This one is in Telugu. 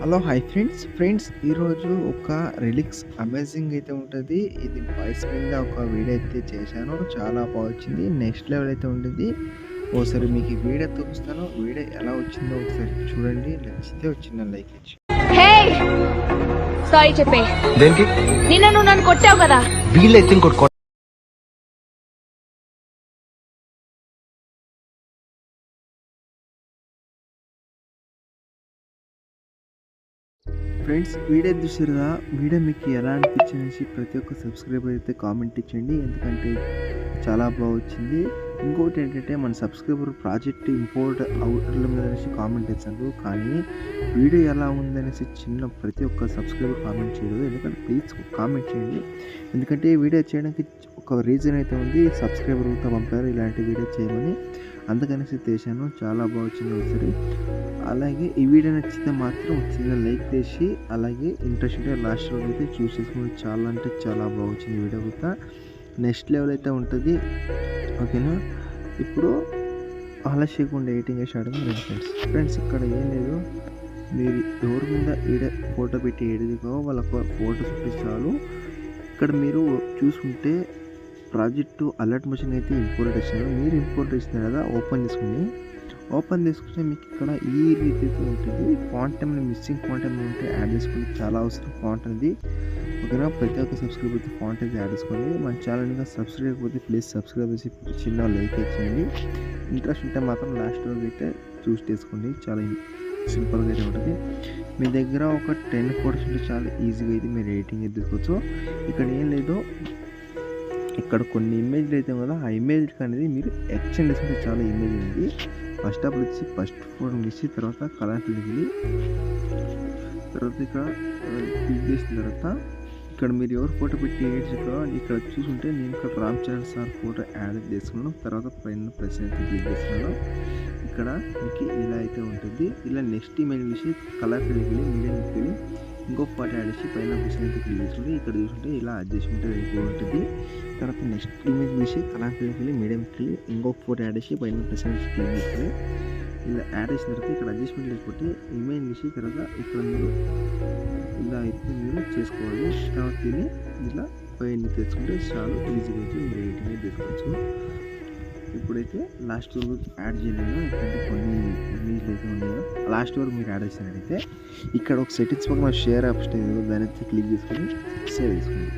హలో హాయ్ ఫ్రెండ్స్ ఈరోజు ఒక రిలిక్స్ అమేజింగ్ అయితే ఉంటుంది. ఇది వాయిస్ మీద ఒక వీడియో అయితే చేశాను, చాలా బాగా వచ్చింది, నెక్స్ట్ లెవెల్ అయితే ఉంటుంది. ఒకసారి మీకు ఈ వీడియో చూపిస్తాను, వీడియో ఎలా వచ్చిందో ఒకసారి చూడండి, నచ్చితే వచ్చిన లైక్ ఇచ్చి. హే సారీ చెప్పే. దేనికి? నిన్న నువ్వు నన్ను కొట్టావు కదా. వీళ్ళైతే ఇంకోటి ఫ్రెండ్స్ వీడియో చూసారుగా, వీడియో మీకు ఎలా అనిపించింది ప్రతి ఒక్క సబ్స్క్రైబర్ అయితే కామెంట్ ఇచ్చండి, ఎందుకంటే చాలా బాగా వచ్చింది. ఇంకోటి ఏంటంటే మన సబ్స్క్రైబర్ ప్రాజెక్ట్ ఇంపోర్ట్ అవుట్ల మీద అనేసి కామెంట్ ఇచ్చారు, కానీ వీడియో ఎలా ఉందనేసి ప్రతి ఒక్క సబ్స్క్రైబర్ కామెంట్ చేయలేదు. ఎందుకంటే ప్లీజ్ కామెంట్ చేయండి, ఎందుకంటే వీడియో చేయడానికి ఒక రీజన్ అయితే ఉంది. సబ్స్క్రైబర్తో పంపారు ఇలాంటి వీడియో చేయమని, అందుకనేసి చేశాను. చాలా బాగా వచ్చింది ఒకసారి. అలాగే ఈ వీడియో నచ్చితే మాత్రం చిన్న లైక్ చేసి, అలాగే ఇంట్రెస్ట్ ఉంటే లాస్ట్ వరకు అయితే చూసేసుకుని, చాలా అంటే చాలా బాగా వచ్చింది వీడియో కూడా. నెక్స్ట్ లెవెల్ అయితే ఉంటుంది, ఓకేనా. ఇప్పుడు ఆలస్యకుండా ఎడిటింగ్ స్టార్ట్ అవుతుంది. ఫ్రెండ్స్ ఇక్కడ ఏం లేదు, మీరు ఎవరి మీద ఫోటో పెట్టి ఏడిదికో వాళ్ళ ఫోటో చూపించాలి. ఇక్కడ మీరు చూసుకుంటే ప్రాజెక్టు అలర్ట్ మెషిన్ అయితే ఇంపోర్ట్ ఇచ్చినారు. మీరు ఇంపోర్ట్ ఇచ్చినారు కదా, ఓపెన్ చేసుకుంటే మీకు ఇక్కడ ఈ రీతి అయితే ఉంటుంది. Font time missing font time ఉంటే యాడ్ చేసుకుని, చాలా అవసరం ఫాంట్ అనేది, ఓకేనా. ప్రతి ఒక్క సబ్స్క్రైబ్ అయితే ఫాంట్ అయితే యాడ్ చేసుకోండి. మన ఛానల్గా సబ్స్క్రైబ్ అయిపోతే ప్లీజ్ సబ్స్క్రైబ్ చేసి చిన్న లైక్ ఇచ్చేయండి. ఇంట్రెస్ట్ ఉంటే మాత్రం లాస్ట్ రోజు అయితే చూసి చేసుకోండి, చాలా సింపుల్గా అయితే ఉంటుంది. మీ దగ్గర ఒక 10 ఫోటోస్ ఉంటే చాలా ఈజీగా అయితే మీరు ఎడిటింగ్ అయితే తీసుకోవచ్చు. ఇక్కడ ఏం లేదు, ఇక్కడ కొన్ని ఇమేజ్లు అయితే కదా, ఆ ఇమేజ్ అనేది మీరు ఎక్స్టెండ్ చేసుకుంటే చాలా ఇమేజ్ ఉంది. ఫస్ట్ ఆఫ్ వచ్చి ఫస్ట్ ఫోటో ఇచ్చి, తర్వాత కలర్ వెళ్ళి, తర్వాత ఇక్కడ క్లిక్ చేసిన తర్వాత ఇక్కడ మీరు ఎవరు ఫోటో పెట్టి ఇక్కడ చూసుకుంటే నేను ఇక్కడ Ram Charan sir photo add చేసుకున్నాను. తర్వాత పైన ప్రెస్ అయితే క్లిక్ చేస్తున్నాను. ఇక్కడ మీకు ఇలా అయితే ఉంటుంది. ఇలా నెక్స్ట్ ఇమేజ్ చూసి కలర్ వెళ్ళి మీడియంకి వెళ్ళి ఇంకొక ఫోటో యాడ్ చేసి పైన ప్రెస్ అయితే క్లిక్ చేసుకుంటే ఇక్కడ చూసుకుంటే ఇలా అడ్జస్ట్మెంట్ అయిపోయి ఉంటుంది. తర్వాత నెక్స్ట్ ఇమేజ్ చూసి కలర్ వెళ్ళి మీడియంకి వెళ్ళి ఇంకొక ఫోటో యాడ్ చేసి పైన ప్రెస్ అయితే క్లిక్ చేసుకుని ఇలా యాడ్ చేసిన తర్వాత ఇక్కడ అడ్జస్ట్మెంట్ లేకపోతే ఇమేజ్ చూసి తర్వాత ఇక్కడ మీరు ఇలా అయితే మీరు చేసుకోవాలి. తర్వాత దీన్ని ఇలా పైన తెచ్చుకుంటే చాలా ఈజీగా అయితే మీరు ఎడిటింగ్ చేసుకోవచ్చు. ఇప్పుడైతే లాస్ట్ వరకు యాడ్ చేయలేను, ఎందుకంటే కొన్ని ఇమేజ్లు అయితే ఉన్నాయో లాస్ట్ వరకు మీరు యాడ్ చేసినట్టయితే ఇక్కడ ఒక సెట్టింగ్స్ పక్కన షేర్ ఆప్షన్ దాని అయితే క్లిక్ చేసుకొని సేవ్ చేసుకోండి.